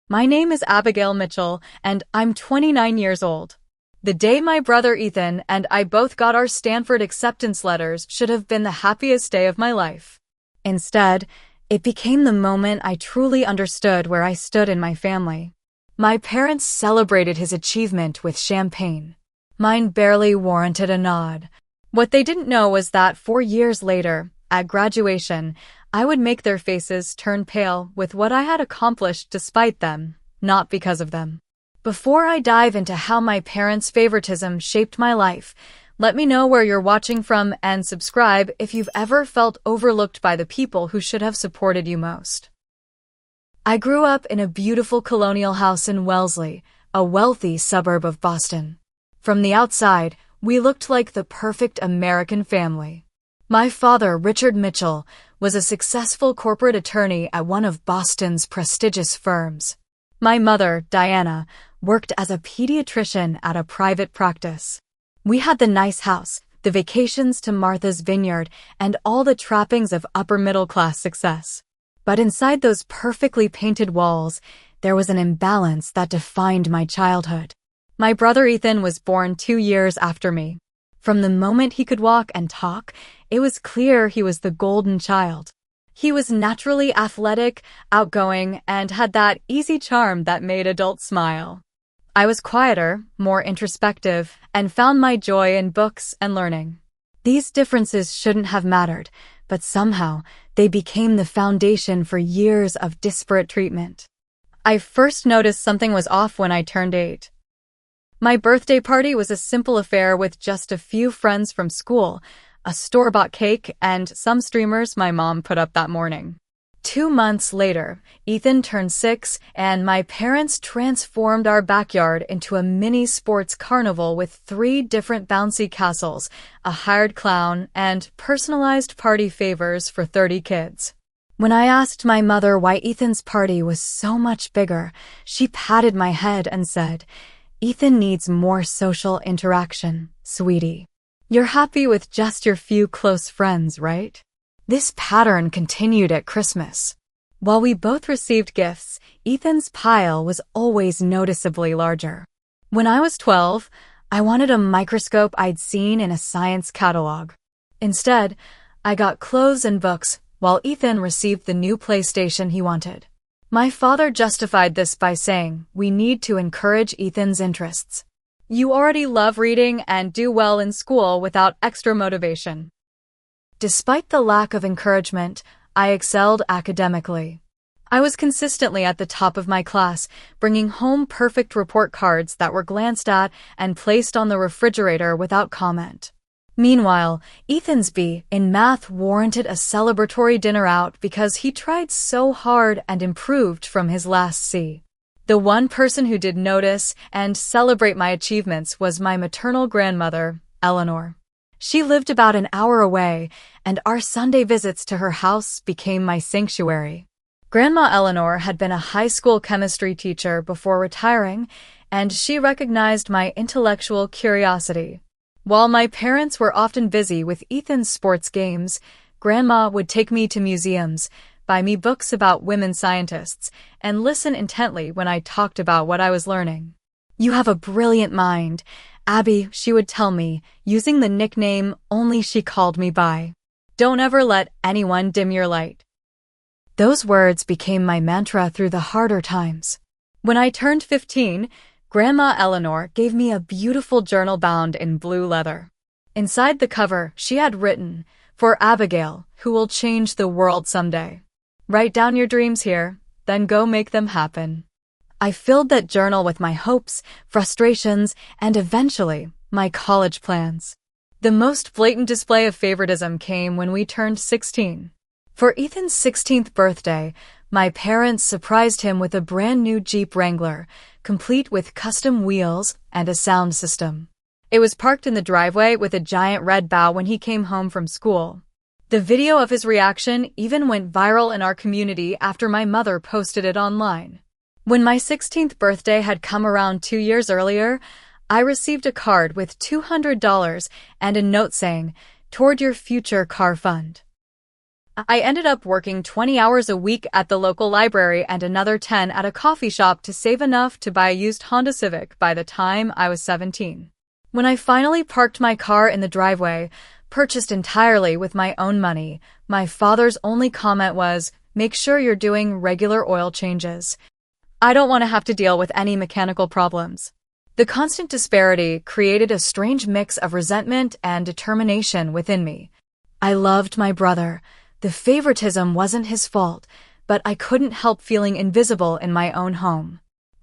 My name is Abigail Mitchell, and I'm 29 years old. The day my brother Ethan and I both got our Stanford acceptance letters should have been the happiest day of my life. Instead, it became the moment I truly understood where I stood in my family. My parents celebrated his achievement with champagne. Mine barely warranted a nod. What they didn't know was that 4 years later, at graduation, I would make their faces turn pale with what I had accomplished despite them, not because of them. Before I dive into how my parents' favoritism shaped my life, let me know where you're watching from and subscribe if you've ever felt overlooked by the people who should have supported you most. I grew up in a beautiful colonial house in Wellesley, a wealthy suburb of Boston. From the outside, we looked like the perfect American family. My father, Richard Mitchell, was a successful corporate attorney at one of Boston's prestigious firms. My mother, Diana, worked as a pediatrician at a private practice. We had the nice house, the vacations to Martha's Vineyard, and all the trappings of upper-middle-class success. But inside those perfectly painted walls, there was an imbalance that defined my childhood. My brother Ethan was born 2 years after me. From the moment he could walk and talk, it was clear he was the golden child. He was naturally athletic, outgoing, and had that easy charm that made adults smile. I was quieter, more introspective, and found my joy in books and learning. These differences shouldn't have mattered, but somehow they became the foundation for years of disparate treatment. I first noticed something was off when I turned 8. My birthday party was a simple affair with just a few friends from school, a store-bought cake, and some streamers my mom put up that morning. 2 months later, Ethan turned 6, and my parents transformed our backyard into a mini sports carnival with 3 different bouncy castles, a hired clown, and personalized party favors for 30 kids. When I asked my mother why Ethan's party was so much bigger, she patted my head and said, "Ethan needs more social interaction, sweetie. You're happy with just your few close friends, right?" This pattern continued at Christmas. While we both received gifts, Ethan's pile was always noticeably larger. When I was 12, I wanted a microscope I'd seen in a science catalog. Instead, I got clothes and books, while Ethan received the new PlayStation he wanted. My father justified this by saying, "We need to encourage Ethan's interests. You already love reading and do well in school without extra motivation." Despite the lack of encouragement, I excelled academically. I was consistently at the top of my class, bringing home perfect report cards that were glanced at and placed on the refrigerator without comment. Meanwhile, Ethan's B in math warranted a celebratory dinner out because he tried so hard and improved from his last C. The one person who did notice and celebrate my achievements was my maternal grandmother, Eleanor. She lived about an hour away, and our Sunday visits to her house became my sanctuary. Grandma Eleanor had been a high school chemistry teacher before retiring, and she recognized my intellectual curiosity. While my parents were often busy with Ethan's sports games, Grandma would take me to museums, buy me books about women scientists, and listen intently when I talked about what I was learning. "You have a brilliant mind, Abby," she would tell me, using the nickname only she called me by. "Don't ever let anyone dim your light." Those words became my mantra through the harder times. When I turned 15, Grandma Eleanor gave me a beautiful journal bound in blue leather. Inside the cover, she had written, "For Abigail, who will change the world someday. Write down your dreams here, then go make them happen." I filled that journal with my hopes, frustrations, and eventually, my college plans. The most blatant display of favoritism came when we turned 16. For Ethan's 16th birthday, my parents surprised him with a brand new Jeep Wrangler, complete with custom wheels and a sound system. It was parked in the driveway with a giant red bow when he came home from school. The video of his reaction even went viral in our community after my mother posted it online. When my 16th birthday had come around 2 years earlier, I received a card with $200 and a note saying, "Toward your future car fund." I ended up working 20 hours a week at the local library and another 10 at a coffee shop to save enough to buy a used Honda Civic by the time I was 17. When I finally parked my car in the driveway, purchased entirely with my own money, my father's only comment was, "Make sure you're doing regular oil changes. I don't want to have to deal with any mechanical problems." The constant disparity created a strange mix of resentment and determination within me. I loved my brother. The favoritism wasn't his fault, but I couldn't help feeling invisible in my own home.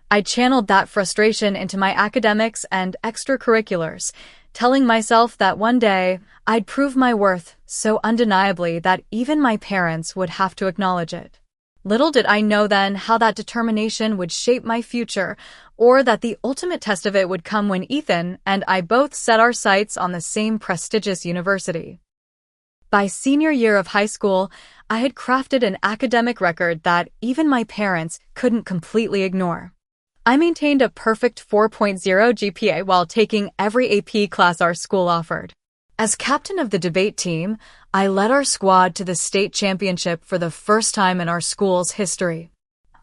I channeled that frustration into my academics and extracurriculars, telling myself that one day I'd prove my worth so undeniably that even my parents would have to acknowledge it. Little did I know then how that determination would shape my future, or that the ultimate test of it would come when Ethan and I both set our sights on the same prestigious university. By senior year of high school, I had crafted an academic record that even my parents couldn't completely ignore. I maintained a perfect 4.0 GPA while taking every AP class our school offered. As captain of the debate team, I led our squad to the state championship for the first time in our school's history.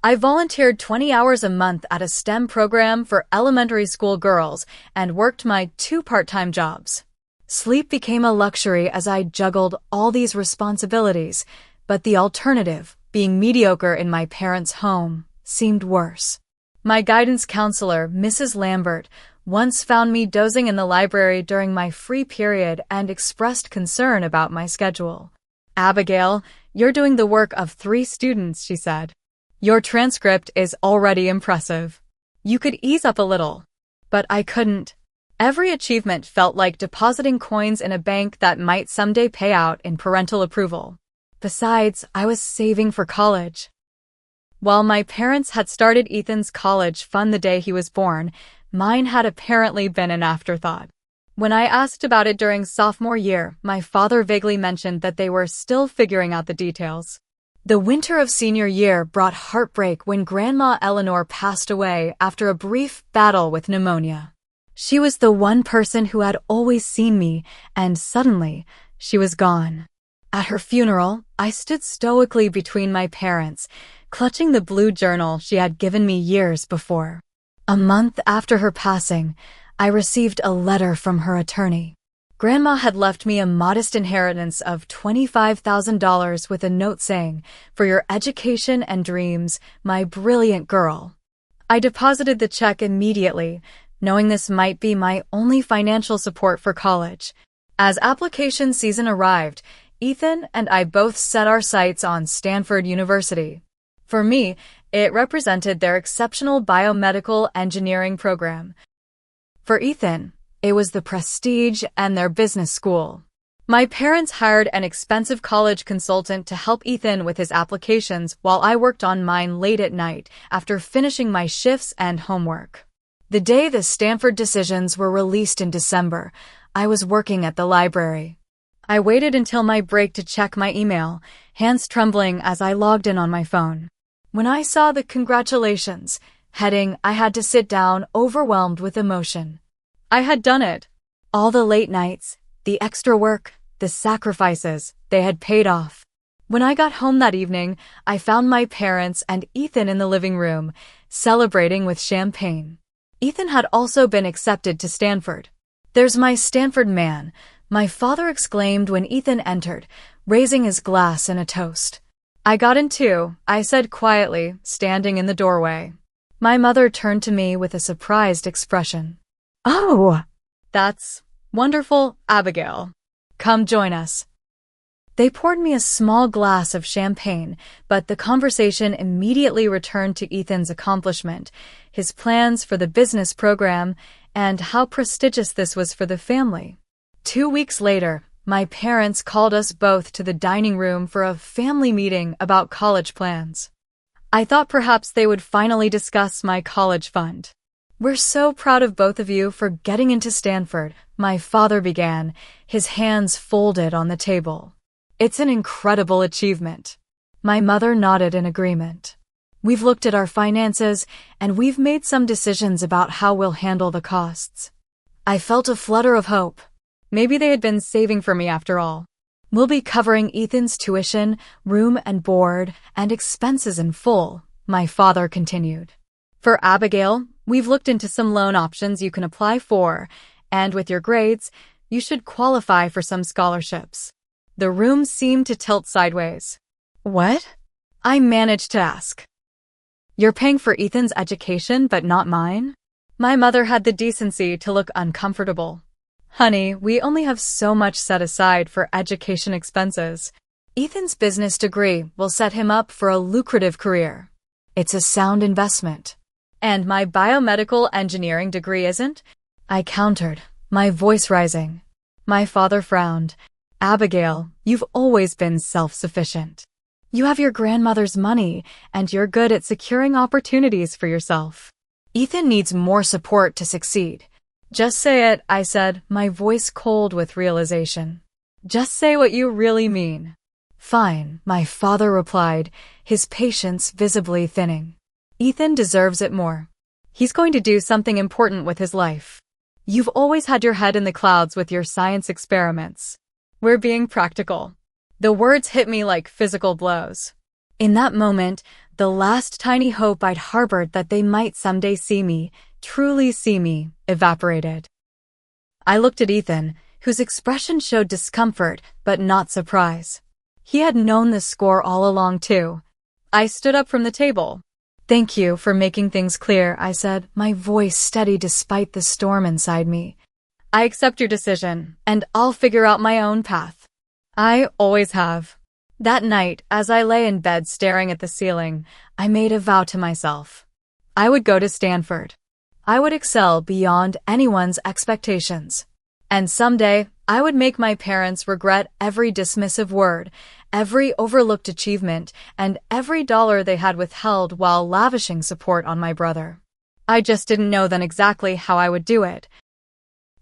I volunteered 20 hours a month at a STEM program for elementary school girls and worked my 2 part-time jobs. Sleep became a luxury as I juggled all these responsibilities, but the alternative, being mediocre in my parents' home, seemed worse. My guidance counselor, Mrs. Lambert, once found me dozing in the library during my free period and expressed concern about my schedule. "Abigail, you're doing the work of 3 students," she said. "Your transcript is already impressive. You could ease up a little." But I couldn't. Every achievement felt like depositing coins in a bank that might someday pay out in parental approval. Besides, I was saving for college. While my parents had started Ethan's college fund the day he was born, mine had apparently been an afterthought. When I asked about it during sophomore year, my father vaguely mentioned that they were still figuring out the details. The winter of senior year brought heartbreak when Grandma Eleanor passed away after a brief battle with pneumonia. She was the one person who had always seen me, and suddenly, she was gone. At her funeral, I stood stoically between my parents, clutching the blue journal she had given me years before. A month after her passing, I received a letter from her attorney. Grandma had left me a modest inheritance of $25,000 with a note saying, "For your education and dreams, my brilliant girl." I deposited the check immediately, knowing this might be my only financial support for college. As application season arrived, Ethan and I both set our sights on Stanford University. For me, it represented their exceptional biomedical engineering program. For Ethan, it was the prestige and their business school. My parents hired an expensive college consultant to help Ethan with his applications while I worked on mine late at night after finishing my shifts and homework. The day the Stanford decisions were released in December, I was working at the library. I waited until my break to check my email, hands trembling as I logged in on my phone. When I saw the congratulations heading, I had to sit down, overwhelmed with emotion. I had done it. All the late nights, the extra work, the sacrifices, they had paid off. When I got home that evening, I found my parents and Ethan in the living room, celebrating with champagne. Ethan had also been accepted to Stanford. "There's my Stanford man," my father exclaimed when Ethan entered, raising his glass in a toast. "I got in too," I said quietly, standing in the doorway. My mother turned to me with a surprised expression. "Oh, that's wonderful, Abigail. Come join us." They poured me a small glass of champagne, but the conversation immediately returned to Ethan's accomplishment, his plans for the business program, and how prestigious this was for the family. 2 weeks later, my parents called us both to the dining room for a family meeting about college plans. I thought perhaps they would finally discuss my college fund. "We're so proud of both of you for getting into Stanford," my father began, his hands folded on the table. "It's an incredible achievement." My mother nodded in agreement. "We've looked at our finances, and we've made some decisions about how we'll handle the costs." I felt a flutter of hope. Maybe they had been saving for me after all. We'll be covering Ethan's tuition, room and board, and expenses in full, my father continued. For Abigail, we've looked into some loan options you can apply for, and with your grades, you should qualify for some scholarships. The room seemed to tilt sideways. What? I managed to ask. You're paying for Ethan's education, but not mine? My mother had the decency to look uncomfortable. Honey, we only have so much set aside for education expenses. Ethan's business degree will set him up for a lucrative career. It's a sound investment. And my biomedical engineering degree isn't? I countered, my voice rising. My father frowned. Abigail, you've always been self-sufficient. You have your grandmother's money, and you're good at securing opportunities for yourself. Ethan needs more support to succeed. Just say it, I said, my voice cold with realization. Just say what you really mean. Fine, my father replied, his patience visibly thinning. Ethan deserves it more. He's going to do something important with his life. You've always had your head in the clouds with your science experiments. We're being practical. The words hit me like physical blows. In that moment, the last tiny hope I'd harbored that they might someday see me, truly see me, evaporated. I looked at Ethan, whose expression showed discomfort, but not surprise. He had known the score all along, too. I stood up from the table. Thank you for making things clear, I said, my voice steady despite the storm inside me. I accept your decision, and I'll figure out my own path. I always have. That night, as I lay in bed staring at the ceiling, I made a vow to myself. I would go to Stanford. I would excel beyond anyone's expectations. And someday, I would make my parents regret every dismissive word, every overlooked achievement, and every dollar they had withheld while lavishing support on my brother. I just didn't know then exactly how I would do it.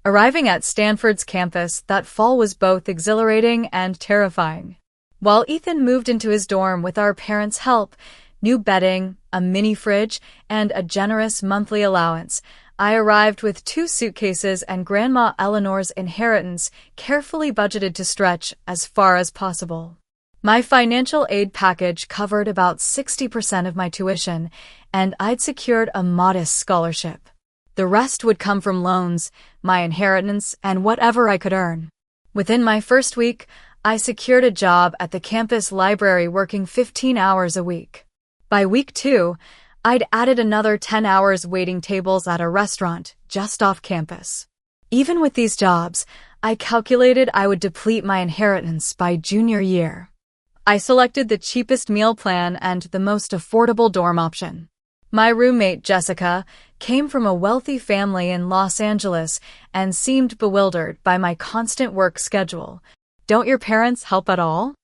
Arriving at Stanford's campus that fall was both exhilarating and terrifying. While Ethan moved into his dorm with our parents' help, new bedding, a mini fridge, and a generous monthly allowance, I arrived with 2 suitcases and Grandma Eleanor's inheritance carefully budgeted to stretch as far as possible. My financial aid package covered about 60% of my tuition, and I'd secured a modest scholarship. The rest would come from loans, my inheritance, and whatever I could earn. Within my first week, I secured a job at the campus library working 15 hours a week. By week 2, I'd added another 10 hours waiting tables at a restaurant just off campus. Even with these jobs, I calculated I would deplete my inheritance by junior year. I selected the cheapest meal plan and the most affordable dorm option. My roommate, Jessica, came from a wealthy family in Los Angeles and seemed bewildered by my constant work schedule. Don't your parents help at all?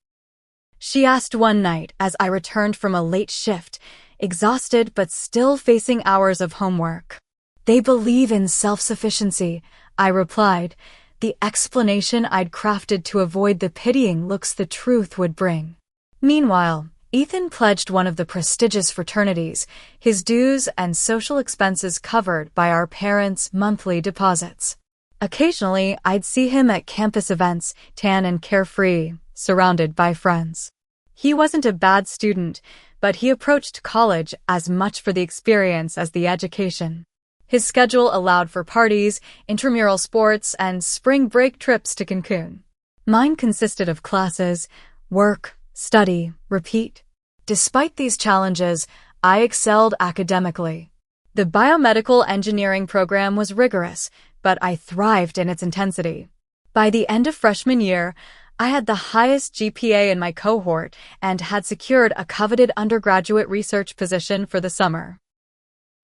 She asked one night as I returned from a late shift, exhausted but still facing hours of homework. They believe in self-sufficiency, I replied, the explanation I'd crafted to avoid the pitying looks the truth would bring. Meanwhile, Ethan pledged one of the prestigious fraternities, his dues and social expenses covered by our parents' monthly deposits. Occasionally, I'd see him at campus events, tan and carefree, surrounded by friends. He wasn't a bad student, but he approached college as much for the experience as the education. His schedule allowed for parties, intramural sports, and spring break trips to Cancun. Mine consisted of classes, work, study, repeat. Despite these challenges, I excelled academically. The biomedical engineering program was rigorous, but I thrived in its intensity. By the end of freshman year, I had the highest GPA in my cohort and had secured a coveted undergraduate research position for the summer.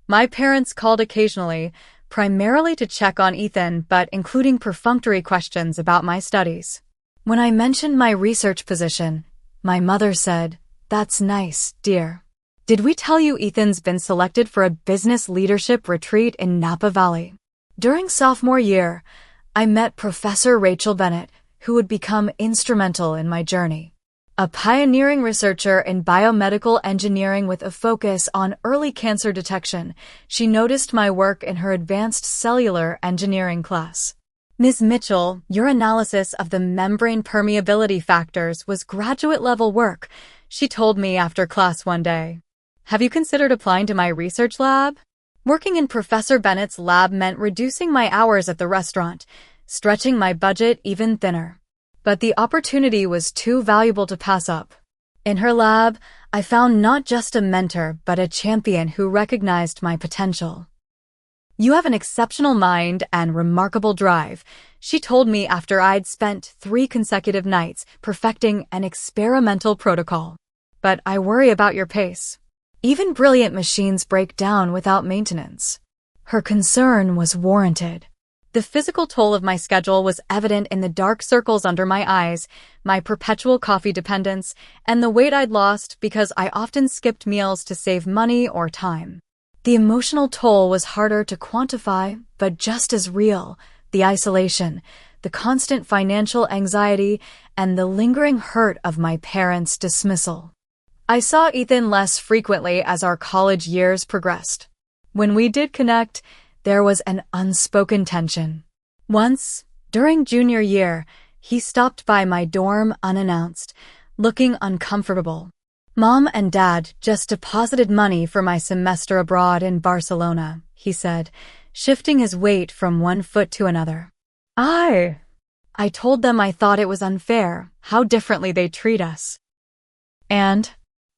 My parents called occasionally, primarily to check on Ethan, but including perfunctory questions about my studies. When I mentioned my research position, my mother said, "That's nice, dear. Did we tell you Ethan's been selected for a business leadership retreat in Napa Valley?" During sophomore year, I met Professor Rachel Bennett, who would become instrumental in my journey. A pioneering researcher in biomedical engineering with a focus on early cancer detection, she noticed my work in her advanced cellular engineering class. Ms. Mitchell, your analysis of the membrane permeability factors was graduate-level work, she told me after class one day. Have you considered applying to my research lab? Working in Professor Bennett's lab meant reducing my hours at the restaurant, stretching my budget even thinner. But the opportunity was too valuable to pass up. In her lab, I found not just a mentor, but a champion who recognized my potential. You have an exceptional mind and remarkable drive, she told me after I'd spent 3 consecutive nights perfecting an experimental protocol. But I worry about your pace. Even brilliant machines break down without maintenance. Her concern was warranted. The physical toll of my schedule was evident in the dark circles under my eyes, my perpetual coffee dependence, and the weight I'd lost because I often skipped meals to save money or time. The emotional toll was harder to quantify, but just as real: the isolation, the constant financial anxiety, and the lingering hurt of my parents' dismissal. I saw Ethan less frequently as our college years progressed. When we did connect, there was an unspoken tension. Once, during junior year, he stopped by my dorm unannounced, looking uncomfortable. Mom and Dad just deposited money for my semester abroad in Barcelona, he said, shifting his weight from one foot to another. I told them I thought it was unfair how differently they treat us. And?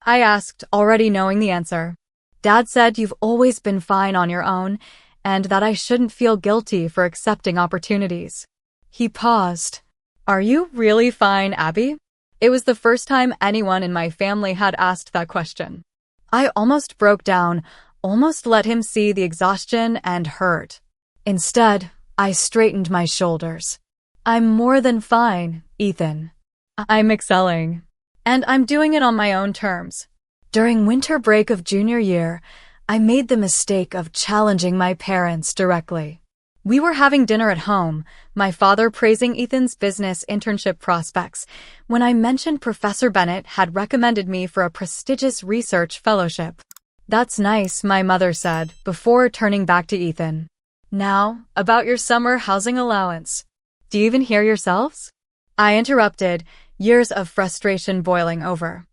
I asked, already knowing the answer. Dad said you've always been fine on your own, and that I shouldn't feel guilty for accepting opportunities. He paused. Are you really fine, Abby? It was the first time anyone in my family had asked that question. I almost broke down, almost let him see the exhaustion and hurt. Instead, I straightened my shoulders. I'm more than fine, Ethan. I'm excelling. And I'm doing it on my own terms. During winter break of junior year, I made the mistake of challenging my parents directly. We were having dinner at home, my father praising Ethan's business internship prospects, when I mentioned Professor Bennett had recommended me for a prestigious research fellowship. That's nice, my mother said, before turning back to Ethan. Now, about your summer housing allowance. Do you even hear yourselves? I interrupted, years of frustration boiling over.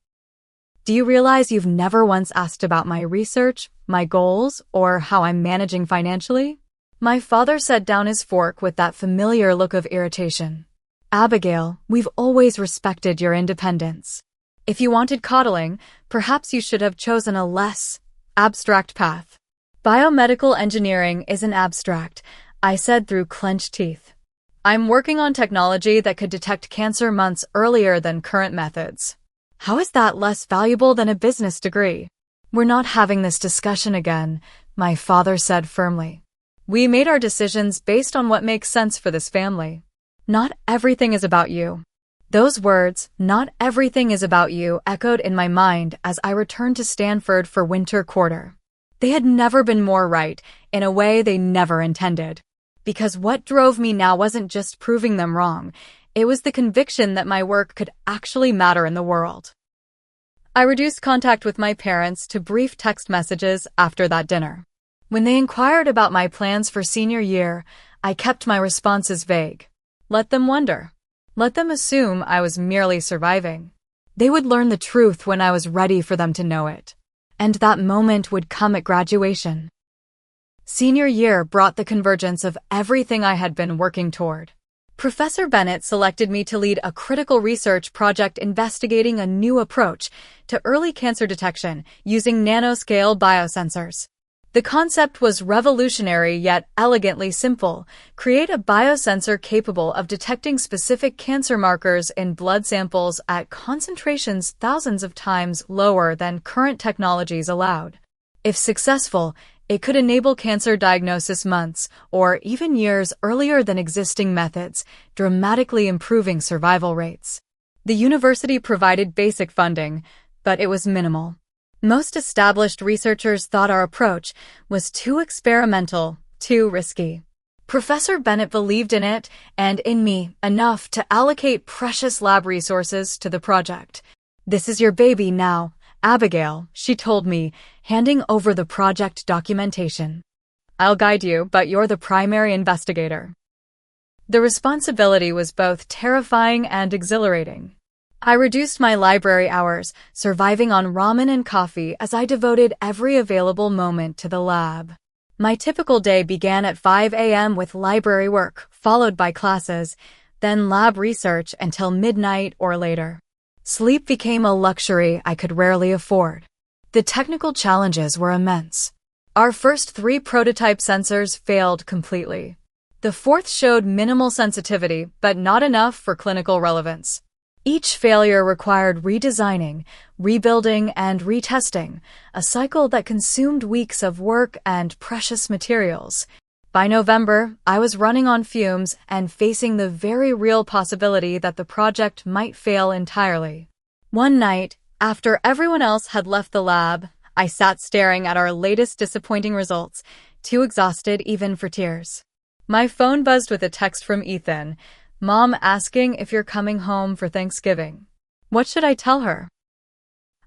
Do you realize you've never once asked about my research, my goals, or how I'm managing financially? My father set down his fork with that familiar look of irritation. Abigail, we've always respected your independence. If you wanted coddling, perhaps you should have chosen a less abstract path. Biomedical engineering isn't abstract, I said through clenched teeth. I'm working on technology that could detect cancer months earlier than current methods. How is that less valuable than a business degree? We're not having this discussion again, my father said firmly. We made our decisions based on what makes sense for this family. Not everything is about you. Those words, not everything is about you, echoed in my mind as I returned to Stanford for winter quarter. They had never been more right, in a way they never intended. Because what drove me now wasn't just proving them wrong, it was the conviction that my work could actually matter in the world. I reduced contact with my parents to brief text messages after that dinner. When they inquired about my plans for senior year, I kept my responses vague. Let them wonder. Let them assume I was merely surviving. They would learn the truth when I was ready for them to know it. And that moment would come at graduation. Senior year brought the convergence of everything I had been working toward. Professor Bennett selected me to lead a critical research project investigating a new approach to early cancer detection using nanoscale biosensors. The concept was revolutionary yet elegantly simple. Create a biosensor capable of detecting specific cancer markers in blood samples at concentrations thousands of times lower than current technologies allowed. If successful, it could enable cancer diagnosis months or even years earlier than existing methods, dramatically improving survival rates. The university provided basic funding, but it was minimal. Most established researchers thought our approach was too experimental, too risky. Professor Bennett believed in it and in me enough to allocate precious lab resources to the project. This is your baby now, Abigail, she told me, handing over the project documentation. I'll guide you, but you're the primary investigator. The responsibility was both terrifying and exhilarating. I reduced my library hours, surviving on ramen and coffee as I devoted every available moment to the lab. My typical day began at 5 a.m. with library work, followed by classes, then lab research until midnight or later. Sleep became a luxury I could rarely afford. The technical challenges were immense. Our first 3 prototype sensors failed completely. The 4th showed minimal sensitivity, but not enough for clinical relevance. Each failure required redesigning, rebuilding, and retesting, a cycle that consumed weeks of work and precious materials. By November, I was running on fumes and facing the very real possibility that the project might fail entirely. One night, after everyone else had left the lab, I sat staring at our latest disappointing results, too exhausted even for tears. My phone buzzed with a text from Ethan. Mom asking if you're coming home for Thanksgiving. What should I tell her?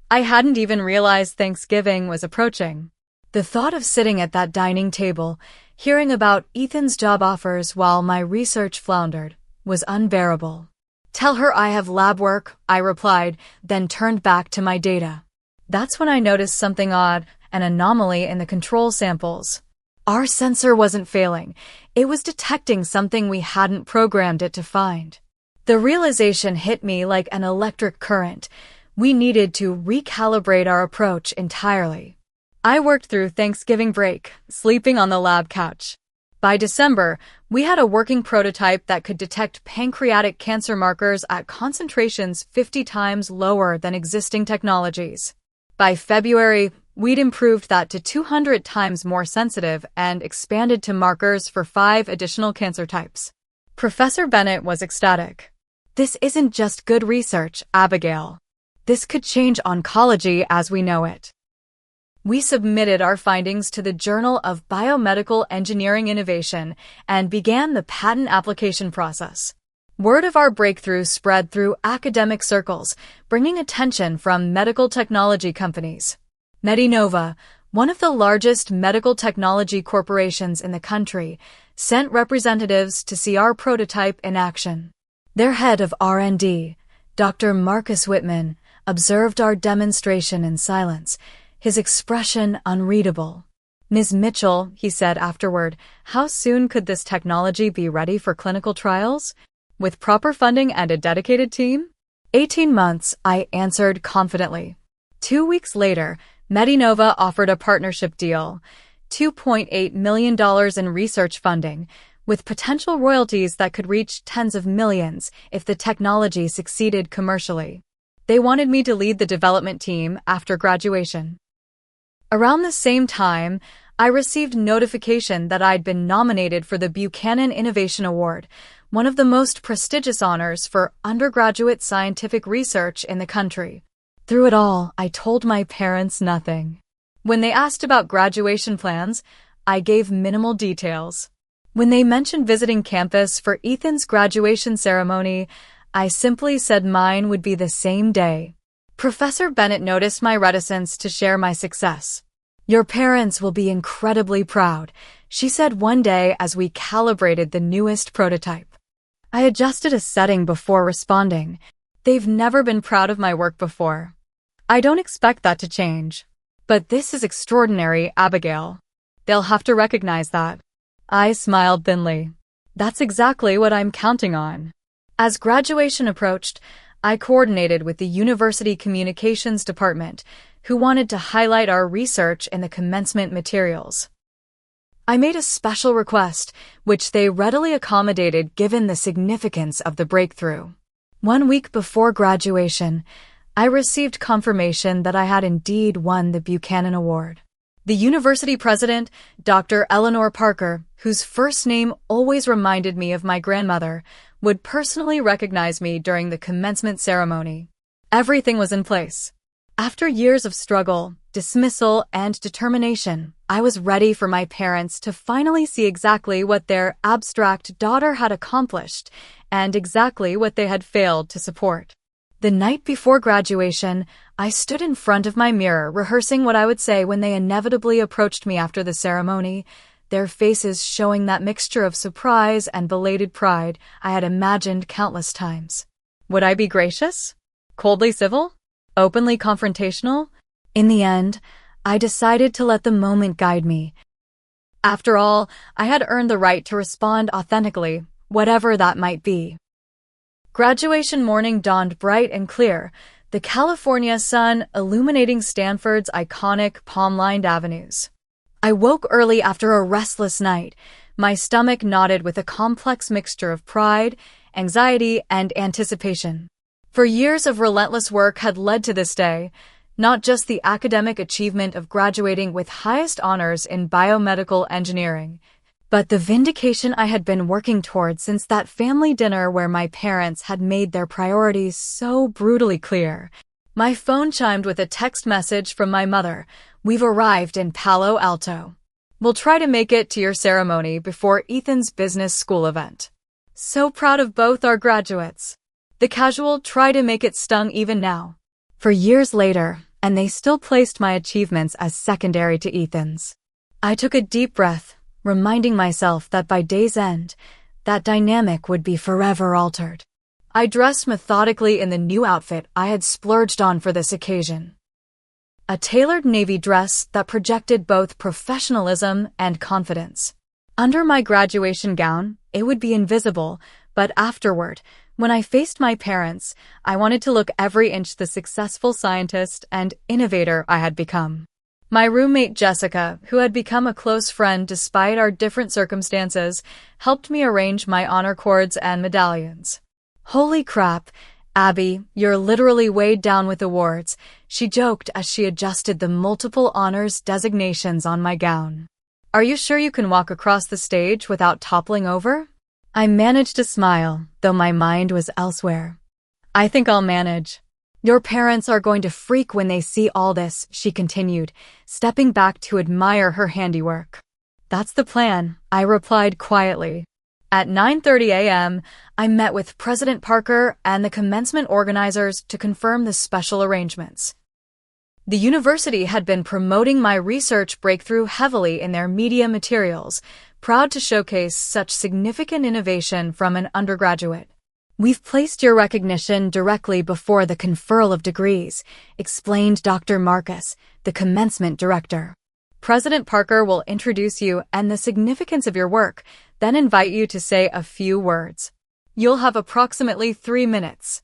I hadn't even realized Thanksgiving was approaching. The thought of sitting at that dining table, hearing about Ethan's job offers while my research floundered, was unbearable. Tell her I have lab work, I replied, then turned back to my data. That's when I noticed something odd, an anomaly in the control samples. Our sensor wasn't failing. It was detecting something we hadn't programmed it to find. The realization hit me like an electric current. We needed to recalibrate our approach entirely. I worked through Thanksgiving break, sleeping on the lab couch. By December, we had a working prototype that could detect pancreatic cancer markers at concentrations 50 times lower than existing technologies. By February, we'd improved that to 200 times more sensitive and expanded to markers for 5 additional cancer types. Professor Bennett was ecstatic. This isn't just good research, Abigail. This could change oncology as we know it. We submitted our findings to the Journal of Biomedical Engineering Innovation and began the patent application process. Word of our breakthrough spread through academic circles, bringing attention from medical technology companies. Medinova, one of the largest medical technology corporations in the country, sent representatives to see our prototype in action. Their head of R&D, Dr. Marcus Whitman, observed our demonstration in silence, his expression unreadable. Ms. Mitchell, he said afterward, how soon could this technology be ready for clinical trials? With proper funding and a dedicated team? 18 months, I answered confidently. 2 weeks later, Medinova offered a partnership deal, $2.8 million in research funding, with potential royalties that could reach tens of millions if the technology succeeded commercially. They wanted me to lead the development team after graduation. Around the same time, I received notification that I'd been nominated for the Buchanan Innovation Award, one of the most prestigious honors for undergraduate scientific research in the country. Through it all, I told my parents nothing. When they asked about graduation plans, I gave minimal details. When they mentioned visiting campus for Ethan's graduation ceremony, I simply said mine would be the same day. Professor Bennett noticed my reticence to share my success. Your parents will be incredibly proud, she said one day as we calibrated the newest prototype. I adjusted a setting before responding. They've never been proud of my work before. I don't expect that to change. But this is extraordinary, Abigail. They'll have to recognize that. I smiled thinly. That's exactly what I'm counting on. As graduation approached, I coordinated with the University Communications Department, who wanted to highlight our research in the commencement materials. I made a special request, which they readily accommodated given the significance of the breakthrough. 1 week before graduation, I received confirmation that I had indeed won the Buchanan Award. The university president, Dr. Eleanor Parker, whose first name always reminded me of my grandmother, would personally recognize me during the commencement ceremony. Everything was in place. After years of struggle, dismissal, and determination, I was ready for my parents to finally see exactly what their abstract daughter had accomplished and exactly what they had failed to support. The night before graduation, I stood in front of my mirror rehearsing what I would say when they inevitably approached me after the ceremony. their faces showing that mixture of surprise and belated pride I had imagined countless times. Would I be gracious? Coldly civil? Openly confrontational? In the end, I decided to let the moment guide me. After all, I had earned the right to respond authentically, whatever that might be. Graduation morning dawned bright and clear, the California sun illuminating Stanford's iconic palm-lined avenues. I woke early after a restless night, my stomach knotted with a complex mixture of pride, anxiety, and anticipation. For years of relentless work had led to this day, not just the academic achievement of graduating with highest honors in biomedical engineering, but the vindication I had been working toward since that family dinner where my parents had made their priorities so brutally clear. My phone chimed with a text message from my mother. "We've arrived in Palo Alto. We'll try to make it to your ceremony before Ethan's business school event. So proud of both our graduates." The casual "try to make it" stung even now. For years later, and they still placed my achievements as secondary to Ethan's. I took a deep breath, reminding myself that by day's end, that dynamic would be forever altered. I dressed methodically in the new outfit I had splurged on for this occasion. A tailored navy dress that projected both professionalism and confidence. Under my graduation gown, it would be invisible, but afterward, when I faced my parents, I wanted to look every inch the successful scientist and innovator I had become. My roommate Jessica, who had become a close friend despite our different circumstances, helped me arrange my honor cords and medallions. "Holy crap, Abby, you're literally weighed down with awards," she joked as she adjusted the multiple honors designations on my gown. "Are you sure you can walk across the stage without toppling over?" I managed to smile, though my mind was elsewhere. "I think I'll manage." "Your parents are going to freak when they see all this," she continued, stepping back to admire her handiwork. "That's the plan," I replied quietly. At 9:30 a.m., I met with President Parker and the commencement organizers to confirm the special arrangements. The university had been promoting my research breakthrough heavily in their media materials, proud to showcase such significant innovation from an undergraduate. "We've placed your recognition directly before the conferral of degrees," explained Dr. Marcus, the commencement director. "President Parker will introduce you and the significance of your work, then invite you to say a few words. You'll have approximately 3 minutes."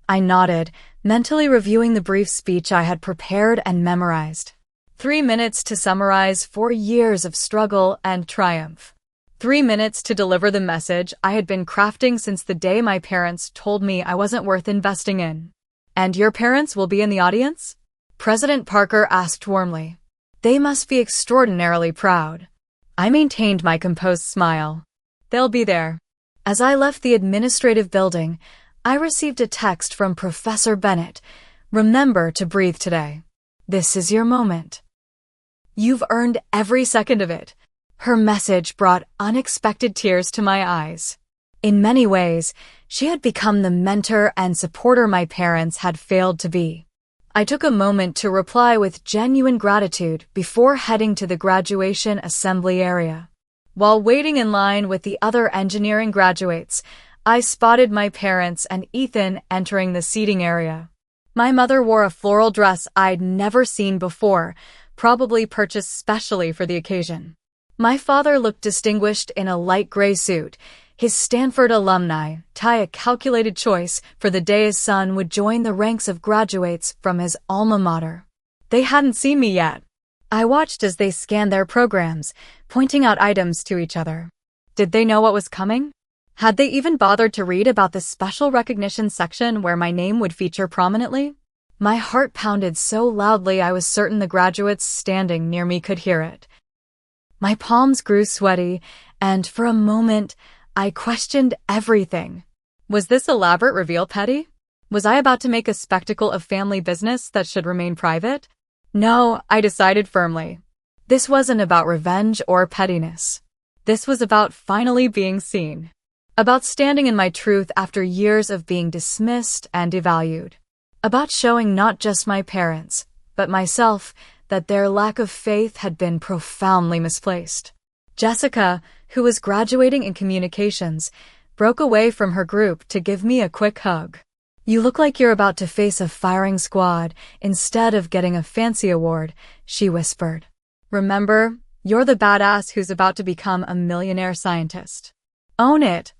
I nodded, mentally reviewing the brief speech I had prepared and memorized. 3 minutes to summarize 4 years of struggle and triumph. 3 minutes to deliver the message I had been crafting since the day my parents told me I wasn't worth investing in. "And your parents will be in the audience?" President Parker asked warmly. "They must be extraordinarily proud." I maintained my composed smile. "They'll be there." As I left the administrative building, I received a text from Professor Bennett. "Remember to breathe today. This is your moment. You've earned every second of it." Her message brought unexpected tears to my eyes. In many ways, she had become the mentor and supporter my parents had failed to be. I took a moment to reply with genuine gratitude before heading to the graduation assembly area. While waiting in line with the other engineering graduates, I spotted my parents and Ethan entering the seating area. My mother wore a floral dress I'd never seen before, probably purchased specially for the occasion. My father looked distinguished in a light gray suit, his Stanford alumni tie a calculated choice for the day his son would join the ranks of graduates from his alma mater. They hadn't seen me yet. I watched as they scanned their programs, pointing out items to each other. Did they know what was coming? Had they even bothered to read about the special recognition section where my name would feature prominently? My heart pounded so loudly I was certain the graduates standing near me could hear it. My palms grew sweaty, and for a moment, I questioned everything. Was this elaborate reveal petty? Was I about to make a spectacle of family business that should remain private? No, I decided firmly. This wasn't about revenge or pettiness. This was about finally being seen. About standing in my truth after years of being dismissed and devalued. About showing not just my parents, but myself, that their lack of faith had been profoundly misplaced. Jessica, who was graduating in communications, broke away from her group to give me a quick hug. "You look like you're about to face a firing squad instead of getting a fancy award," she whispered. "Remember, you're the badass who's about to become a millionaire scientist. Own it."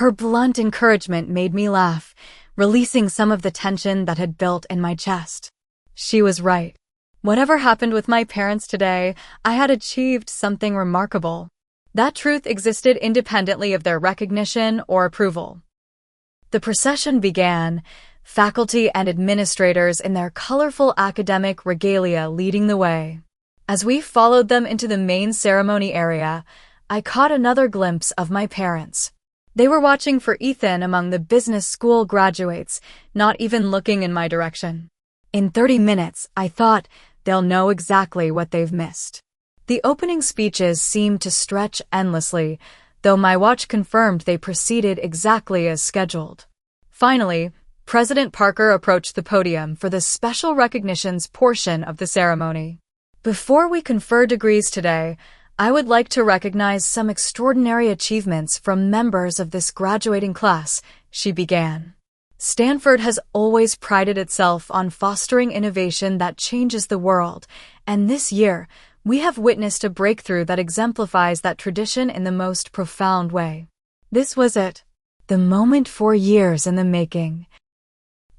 Her blunt encouragement made me laugh, releasing some of the tension that had built in my chest. She was right. Whatever happened with my parents today, I had achieved something remarkable. That truth existed independently of their recognition or approval. The procession began, faculty and administrators in their colorful academic regalia leading the way. As we followed them into the main ceremony area, I caught another glimpse of my parents. They were watching for Ethan among the business school graduates, not even looking in my direction. In 30 minutes, I thought, they'll know exactly what they've missed. The opening speeches seemed to stretch endlessly, though my watch confirmed they proceeded exactly as scheduled. Finally, President Parker approached the podium for the special recognitions portion of the ceremony. "Before we confer degrees today, I would like to recognize some extraordinary achievements from members of this graduating class," she began. "Stanford has always prided itself on fostering innovation that changes the world, and this year, we have witnessed a breakthrough that exemplifies that tradition in the most profound way." This was it. The moment 4 years in the making.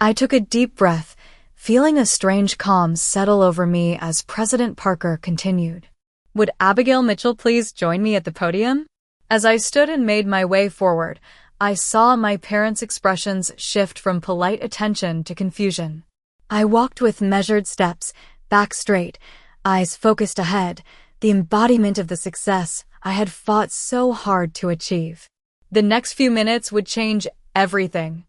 I took a deep breath, feeling a strange calm settle over me as President Parker continued. "Would Abigail Mitchell please join me at the podium?" As I stood and made my way forward, I saw my parents' expressions shift from polite attention to confusion. I walked with measured steps, back straight, eyes focused ahead, the embodiment of the success I had fought so hard to achieve. The next few minutes would change everything.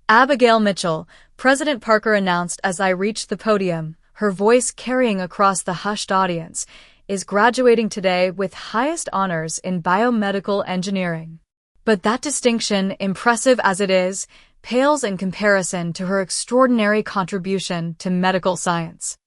"Abigail Mitchell," President Parker announced as I reached the podium, her voice carrying across the hushed audience, "is graduating today with highest honors in biomedical engineering." But that distinction, impressive as it is, pales in comparison to her extraordinary contribution to medical science.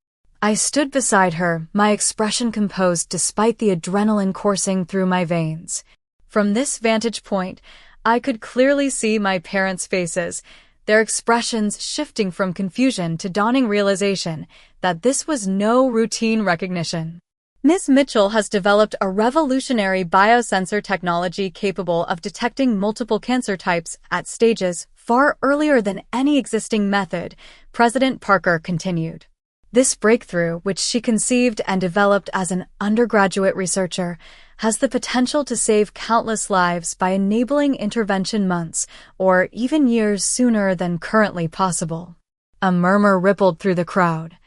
I stood beside her, my expression composed despite the adrenaline coursing through my veins. From this vantage point, I could clearly see my parents' faces, their expressions shifting from confusion to dawning realization that this was no routine recognition. Ms. Mitchell has developed a revolutionary biosensor technology capable of detecting multiple cancer types at stages far earlier than any existing method, President Parker continued. This breakthrough, which she conceived and developed as an undergraduate researcher, has the potential to save countless lives by enabling intervention months or even years sooner than currently possible. A murmur rippled through the crowd.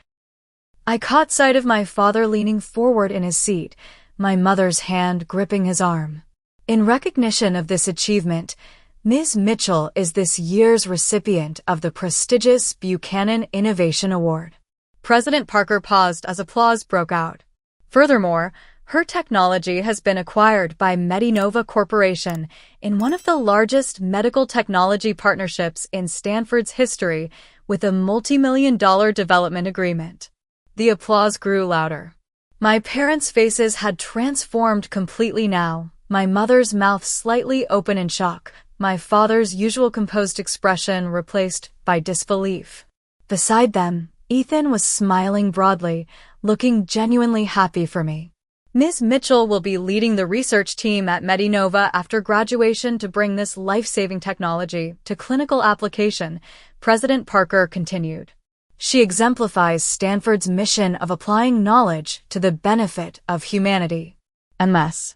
I caught sight of my father leaning forward in his seat, my mother's hand gripping his arm. In recognition of this achievement, Ms. Mitchell is this year's recipient of the prestigious Buchanan Innovation Award. President Parker paused as applause broke out. Furthermore, her technology has been acquired by Medinova Corporation in one of the largest medical technology partnerships in Stanford's history, with a multi-million-dollar development agreement. The applause grew louder. My parents' faces had transformed completely now, my mother's mouth slightly open in shock, my father's usual composed expression replaced by disbelief. Beside them, Ethan was smiling broadly, looking genuinely happy for me. Ms. Mitchell will be leading the research team at Medinova after graduation to bring this life-saving technology to clinical application, President Parker continued. She exemplifies Stanford's mission of applying knowledge to the benefit of humanity. Ms.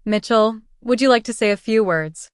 Mitchell, would you like to say a few words?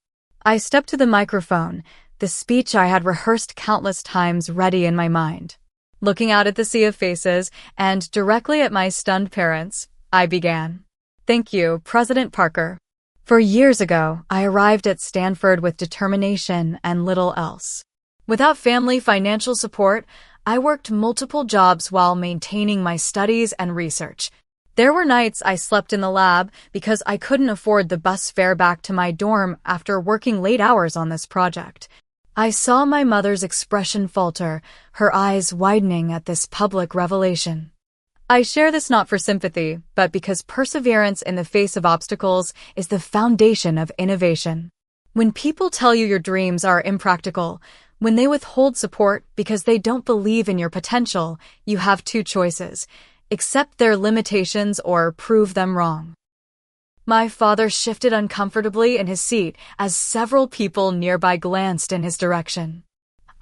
I stepped to the microphone, the speech I had rehearsed countless times ready in my mind. Looking out at the sea of faces and directly at my stunned parents, I began. Thank you, President Parker. For years ago, I arrived at Stanford with determination and little else. Without family financial support, I worked multiple jobs while maintaining my studies and research. There were nights I slept in the lab because I couldn't afford the bus fare back to my dorm after working late hours on this project. I saw my mother's expression falter, her eyes widening at this public revelation. I share this not for sympathy, but because perseverance in the face of obstacles is the foundation of innovation. When people tell you your dreams are impractical, when they withhold support because they don't believe in your potential, you have two choices: accept their limitations or prove them wrong. My father shifted uncomfortably in his seat as several people nearby glanced in his direction.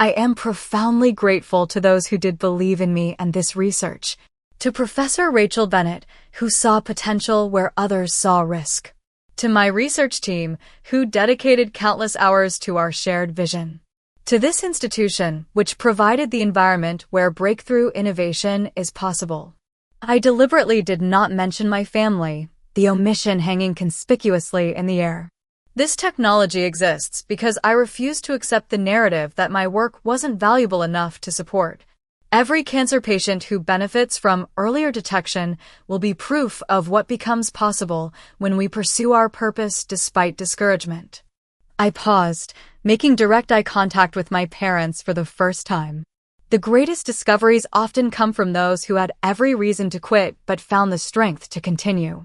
I am profoundly grateful to those who did believe in me and this research. To Professor Rachel Bennett, who saw potential where others saw risk. To my research team, who dedicated countless hours to our shared vision. To this institution, which provided the environment where breakthrough innovation is possible. I deliberately did not mention my family, the omission hanging conspicuously in the air. This technology exists because I refuse to accept the narrative that my work wasn't valuable enough to support. Every cancer patient who benefits from earlier detection will be proof of what becomes possible when we pursue our purpose despite discouragement. I paused, making direct eye contact with my parents for the first time. The greatest discoveries often come from those who had every reason to quit but found the strength to continue.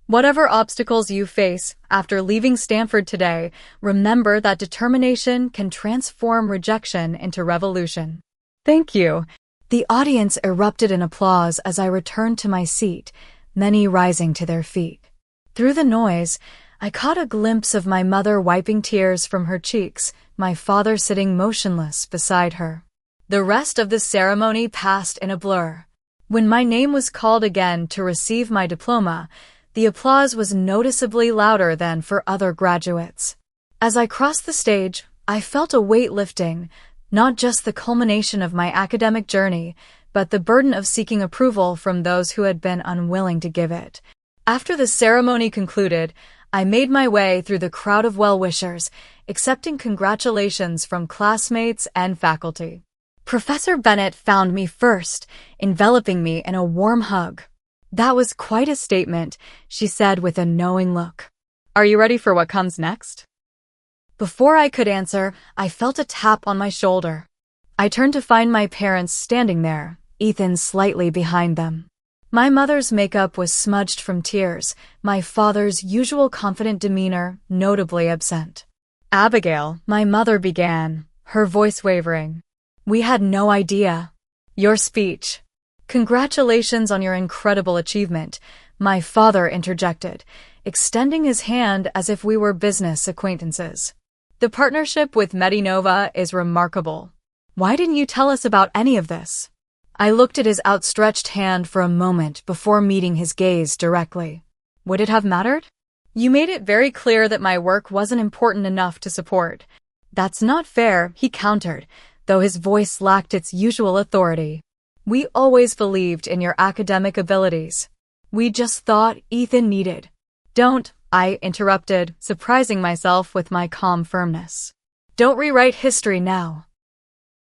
Whatever obstacles you face after leaving Stanford today, remember that determination can transform rejection into revolution. Thank you. The audience erupted in applause as I returned to my seat, many rising to their feet. Through the noise, I caught a glimpse of my mother wiping tears from her cheeks, my father sitting motionless beside her. The rest of the ceremony passed in a blur. When my name was called again to receive my diploma, the applause was noticeably louder than for other graduates. As I crossed the stage, I felt a weight lifting, not just the culmination of my academic journey, but the burden of seeking approval from those who had been unwilling to give it. After the ceremony concluded, I made my way through the crowd of well-wishers, accepting congratulations from classmates and faculty. Professor Bennett found me first, enveloping me in a warm hug. "That was quite a statement," she said with a knowing look. "Are you ready for what comes next?" Before I could answer, I felt a tap on my shoulder. I turned to find my parents standing there, Ethan slightly behind them. My mother's makeup was smudged from tears, my father's usual confident demeanor notably absent. "Abigail," my mother began, her voice wavering. "We had no idea." "Your speech." "Congratulations on your incredible achievement," my father interjected, extending his hand as if we were business acquaintances. "The partnership with Medinova is remarkable. Why didn't you tell us about any of this?" I looked at his outstretched hand for a moment before meeting his gaze directly. Would it have mattered? "You made it very clear that my work wasn't important enough to support." "That's not fair," he countered, though his voice lacked its usual authority. "We always believed in your academic abilities. We just thought Ethan needed." "Don't," I interrupted, surprising myself with my calm firmness. "Don't rewrite history now.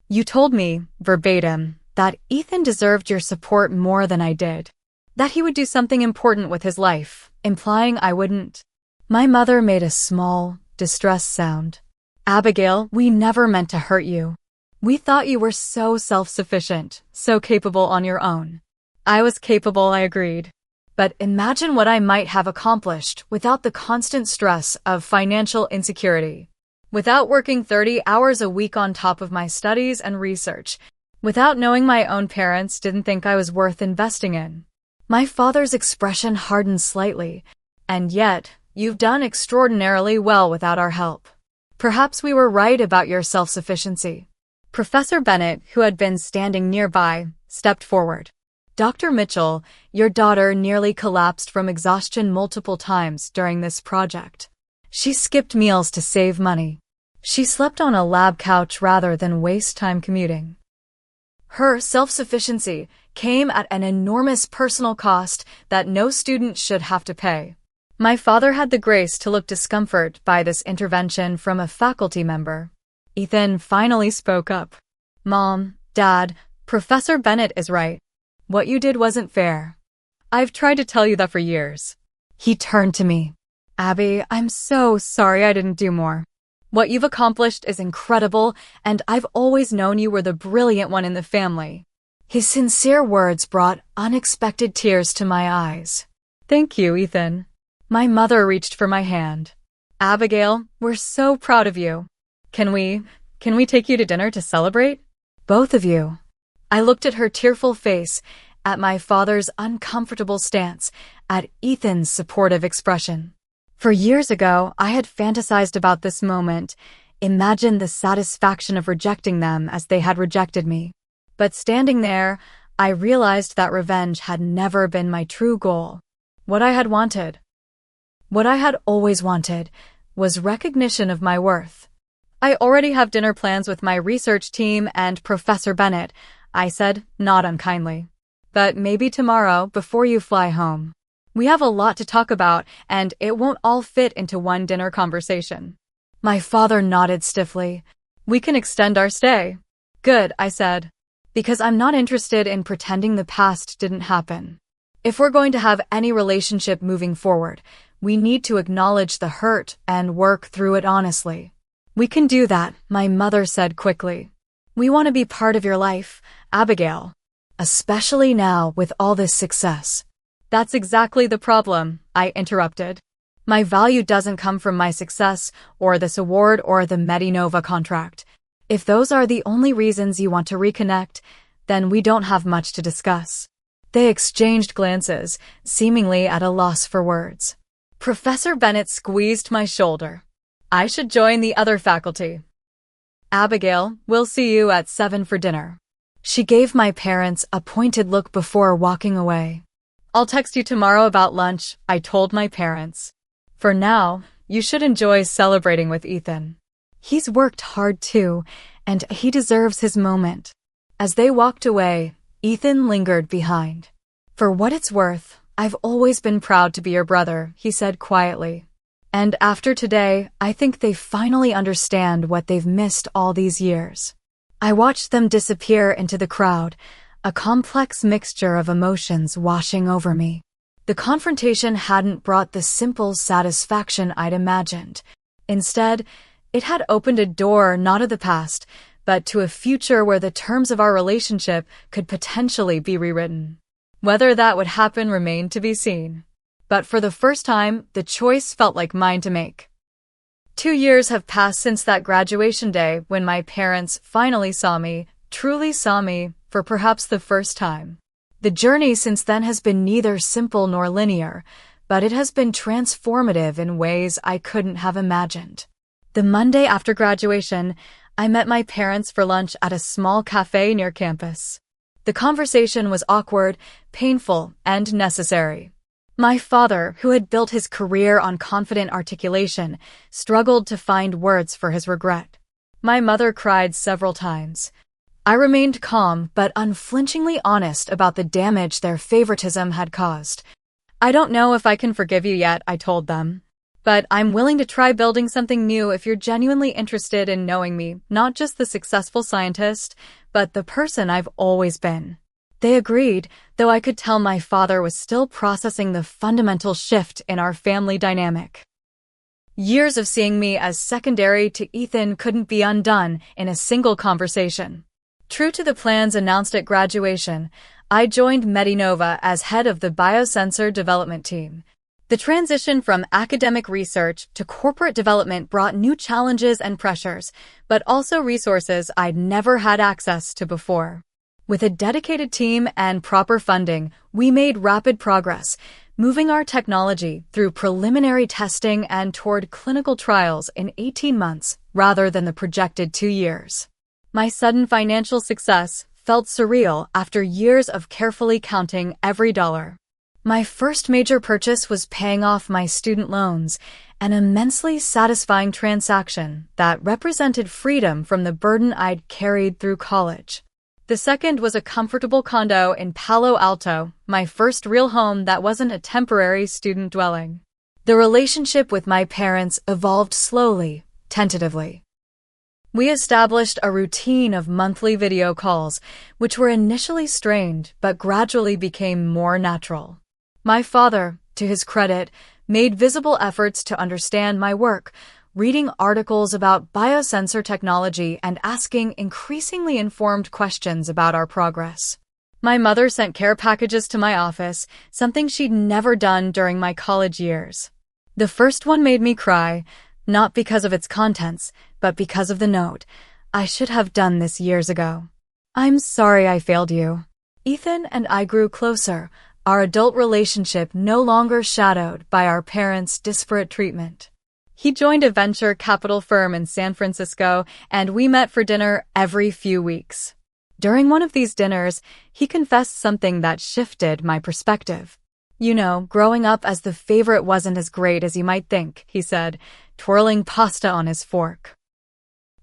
You told me, verbatim, that Ethan deserved your support more than I did. That he would do something important with his life, implying I wouldn't." My mother made a small, distressed sound. "Abigail, we never meant to hurt you. We thought you were so self-sufficient, so capable on your own." I was capable, I agreed. But imagine what I might have accomplished without the constant stress of financial insecurity. Without working 30 hours a week on top of my studies and research. Without knowing my own parents didn't think I was worth investing in. My father's expression hardened slightly. "And yet, you've done extraordinarily well without our help. Perhaps we were right about your self-sufficiency." Professor Bennett, who had been standing nearby, stepped forward. "Dr. Mitchell, your daughter nearly collapsed from exhaustion multiple times during this project. She skipped meals to save money. She slept on a lab couch rather than waste time commuting. Her self-sufficiency came at an enormous personal cost that no student should have to pay." My father had the grace to look discomfort by this intervention from a faculty member. Ethan finally spoke up. "Mom, Dad, Professor Bennett is right. What you did wasn't fair. I've tried to tell you that for years." He turned to me. "Abby, I'm so sorry I didn't do more. What you've accomplished is incredible, and I've always known you were the brilliant one in the family. His sincere words brought unexpected tears to my eyes. Thank you, Ethan. My mother reached for my hand. Abigail, we're so proud of you. Can we take you to dinner to celebrate? Both of you. I looked at her tearful face, at my father's uncomfortable stance, at Ethan's supportive expression. For years ago, I had fantasized about this moment, imagined the satisfaction of rejecting them as they had rejected me. But standing there, I realized that revenge had never been my true goal. What I had always wanted, was recognition of my worth. I already have dinner plans with my research team and Professor Bennett, I said, not unkindly. But maybe tomorrow, before you fly home. We have a lot to talk about, and it won't all fit into one dinner conversation. My father nodded stiffly. We can extend our stay. Good, I said. Because I'm not interested in pretending the past didn't happen. If we're going to have any relationship moving forward, we need to acknowledge the hurt and work through it honestly. We can do that, my mother said quickly. We want to be part of your life, Abigail. Especially now with all this success. That's exactly the problem, I interrupted. My value doesn't come from my success or this award or the Medinova contract. If those are the only reasons you want to reconnect, then we don't have much to discuss. They exchanged glances, seemingly at a loss for words. Professor Bennett squeezed my shoulder. I should join the other faculty. Abigail, we'll see you at 7 for dinner. She gave my parents a pointed look before walking away. I'll text you tomorrow about lunch, I told my parents. For now, you should enjoy celebrating with Ethan. He's worked hard too, and he deserves his moment. As they walked away, Ethan lingered behind. For what it's worth, I've always been proud to be your brother, he said quietly. And after today, I think they finally understand what they've missed all these years. I watched them disappear into the crowd, a complex mixture of emotions washing over me. The confrontation hadn't brought the simple satisfaction I'd imagined. Instead, it had opened a door not to the past, but to a future where the terms of our relationship could potentially be rewritten. Whether that would happen remained to be seen. But for the first time, the choice felt like mine to make. 2 years have passed since that graduation day when my parents finally truly saw me, for perhaps the first time. The journey since then has been neither simple nor linear, but it has been transformative in ways I couldn't have imagined. The Monday after graduation, I met my parents for lunch at a small cafe near campus. The conversation was awkward, painful, and necessary. My father, who had built his career on confident articulation, struggled to find words for his regret. My mother cried several times. I remained calm but unflinchingly honest about the damage their favoritism had caused. I don't know if I can forgive you yet, I told them. But I'm willing to try building something new if you're genuinely interested in knowing me, not just the successful scientist, but the person I've always been. They agreed, though I could tell my father was still processing the fundamental shift in our family dynamic. Years of seeing me as secondary to Ethan couldn't be undone in a single conversation. True to the plans announced at graduation, I joined Medinova as head of the biosensor development team. The transition from academic research to corporate development brought new challenges and pressures, but also resources I'd never had access to before. With a dedicated team and proper funding, we made rapid progress, moving our technology through preliminary testing and toward clinical trials in 18 months rather than the projected 2 years. My sudden financial success felt surreal after years of carefully counting every dollar. My first major purchase was paying off my student loans, an immensely satisfying transaction that represented freedom from the burden I'd carried through college. The second was a comfortable condo in Palo Alto, my first real home that wasn't a temporary student dwelling. The relationship with my parents evolved slowly, tentatively. We established a routine of monthly video calls, which were initially strained but gradually became more natural. My father, to his credit, made visible efforts to understand my work, reading articles about biosensor technology and asking increasingly informed questions about our progress. My mother sent care packages to my office, something she'd never done during my college years. The first one made me cry, not because of its contents, but because of the note. I should have done this years ago. I'm sorry I failed you. Ethan and I grew closer, our adult relationship no longer shadowed by our parents' disparate treatment. He joined a venture capital firm in San Francisco, and we met for dinner every few weeks. During one of these dinners, he confessed something that shifted my perspective. You know, growing up as the favorite wasn't as great as you might think, he said, twirling pasta on his fork.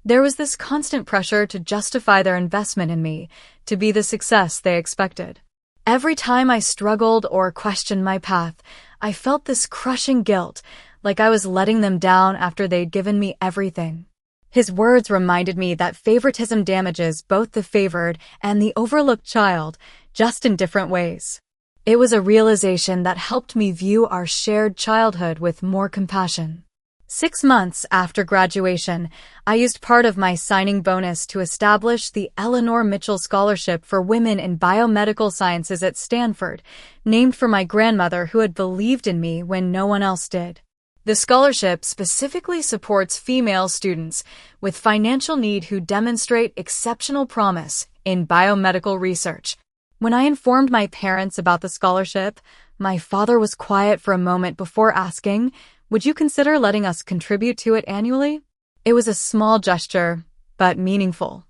There was this constant pressure to justify their investment in me, to be the success they expected. Every time I struggled or questioned my path, I felt this crushing guilt, like I was letting them down after they'd given me everything. His words reminded me that favoritism damages both the favored and the overlooked child, just in different ways. It was a realization that helped me view our shared childhood with more compassion. 6 months after graduation, I used part of my signing bonus to establish the Eleanor Mitchell Scholarship for Women in Biomedical Sciences at Stanford, named for my grandmother who had believed in me when no one else did. The scholarship specifically supports female students with financial need who demonstrate exceptional promise in biomedical research. When I informed my parents about the scholarship, my father was quiet for a moment before asking, "Would you consider letting us contribute to it annually?" It was a small gesture, but meaningful.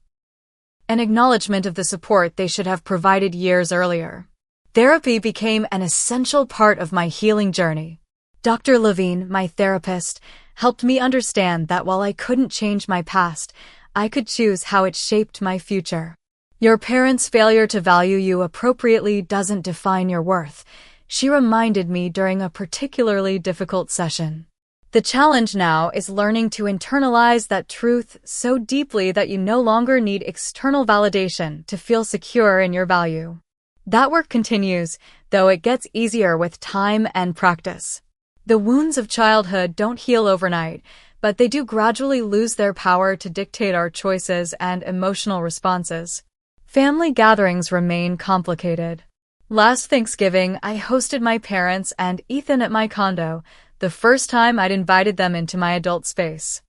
An acknowledgement of the support they should have provided years earlier. Therapy became an essential part of my healing journey. Dr. Levine, my therapist, helped me understand that while I couldn't change my past, I could choose how it shaped my future. Your parents' failure to value you appropriately doesn't define your worth, she reminded me during a particularly difficult session. The challenge now is learning to internalize that truth so deeply that you no longer need external validation to feel secure in your value. That work continues, though it gets easier with time and practice. The wounds of childhood don't heal overnight, but they do gradually lose their power to dictate our choices and emotional responses. Family gatherings remain complicated. Last Thanksgiving, I hosted my parents and Ethan at my condo, the first time I'd invited them into my adult space.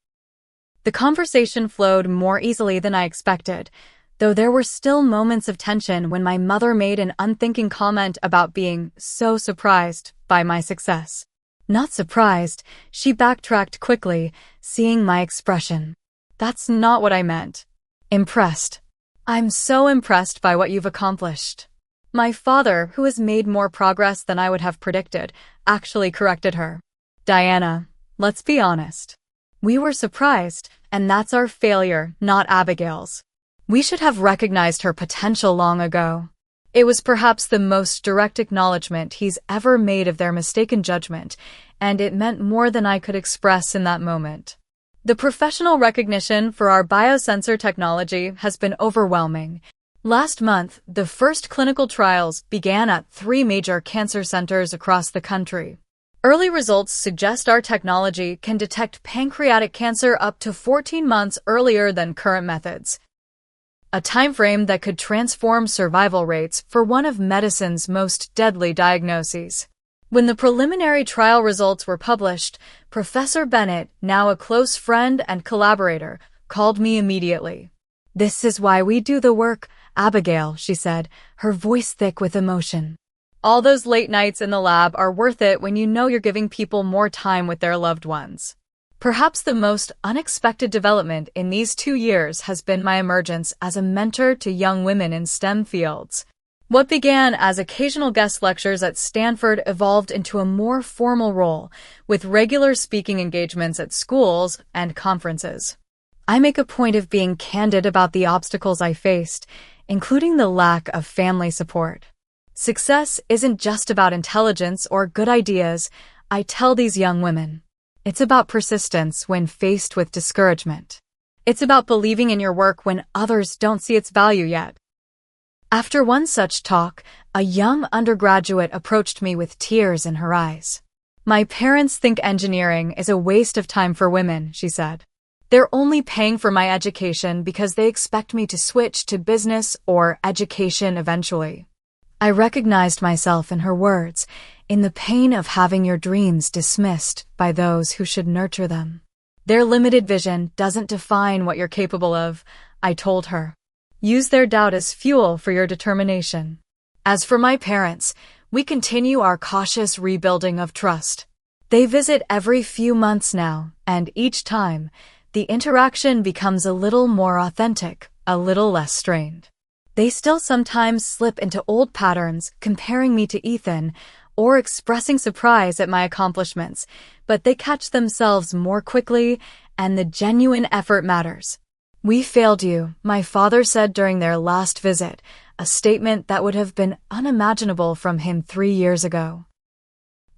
The conversation flowed more easily than I expected, though there were still moments of tension when my mother made an unthinking comment about being so surprised by my success. Not surprised, she backtracked quickly, seeing my expression. That's not what I meant. Impressed. I'm so impressed by what you've accomplished. My father, who has made more progress than I would have predicted, actually corrected her. Diana, let's be honest. We were surprised, and that's our failure, not Abigail's. We should have recognized her potential long ago. It was perhaps the most direct acknowledgement he's ever made of their mistaken judgment, and it meant more than I could express in that moment. The professional recognition for our biosensor technology has been overwhelming. Last month, the first clinical trials began at 3 major cancer centers across the country. Early results suggest our technology can detect pancreatic cancer up to 14 months earlier than current methods, a timeframe that could transform survival rates for one of medicine's most deadly diagnoses. When the preliminary trial results were published, Professor Bennett, now a close friend and collaborator, called me immediately. "This is why we do the work, Abigail," she said, her voice thick with emotion. All those late nights in the lab are worth it when you know you're giving people more time with their loved ones. Perhaps the most unexpected development in these 2 years has been my emergence as a mentor to young women in STEM fields. What began as occasional guest lectures at Stanford evolved into a more formal role, with regular speaking engagements at schools and conferences. I make a point of being candid about the obstacles I faced, including the lack of family support. Success isn't just about intelligence or good ideas, I tell these young women. It's about persistence when faced with discouragement. It's about believing in your work when others don't see its value yet. After one such talk, a young undergraduate approached me with tears in her eyes. "My parents think engineering is a waste of time for women," she said. They're only paying for my education because they expect me to switch to business or education eventually. I recognized myself in her words, in the pain of having your dreams dismissed by those who should nurture them. Their limited vision doesn't define what you're capable of, I told her. Use their doubt as fuel for your determination. As for my parents, we continue our cautious rebuilding of trust. They visit every few months now, and each time, the interaction becomes a little more authentic, a little less strained. They still sometimes slip into old patterns, comparing me to Ethan, or expressing surprise at my accomplishments, but they catch themselves more quickly, and the genuine effort matters. We failed you, my father said during their last visit, a statement that would have been unimaginable from him 3 years ago.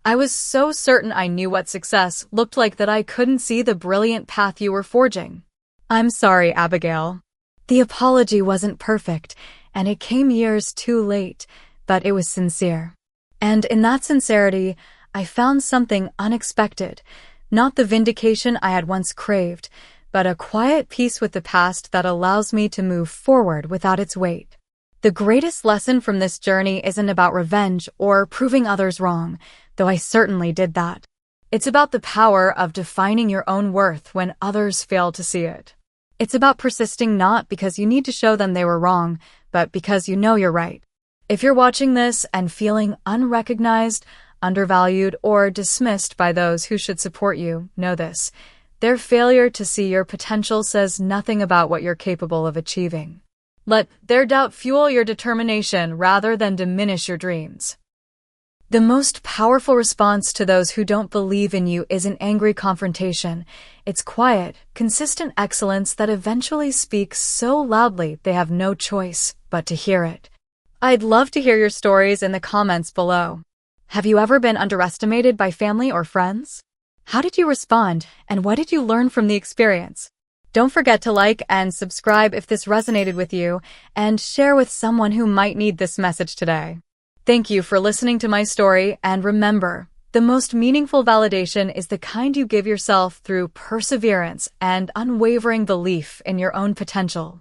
I was so certain I knew what success looked like that I couldn't see the brilliant path you were forging. I'm sorry, Abigail. The apology wasn't perfect, and it came years too late, but it was sincere. And in that sincerity, I found something unexpected, not the vindication I had once craved, but a quiet peace with the past that allows me to move forward without its weight. The greatest lesson from this journey isn't about revenge or proving others wrong, though I certainly did that. It's about the power of defining your own worth when others fail to see it. It's about persisting not because you need to show them they were wrong, but because you know you're right. If you're watching this and feeling unrecognized, undervalued, or dismissed by those who should support you, know this. Their failure to see your potential says nothing about what you're capable of achieving. Let their doubt fuel your determination rather than diminish your dreams. The most powerful response to those who don't believe in you isn't angry confrontation. It's quiet, consistent excellence that eventually speaks so loudly they have no choice but to hear it. I'd love to hear your stories in the comments below. Have you ever been underestimated by family or friends? How did you respond, and what did you learn from the experience? Don't forget to like and subscribe if this resonated with you, and share with someone who might need this message today. Thank you for listening to my story, and remember, the most meaningful validation is the kind you give yourself through perseverance and unwavering belief in your own potential.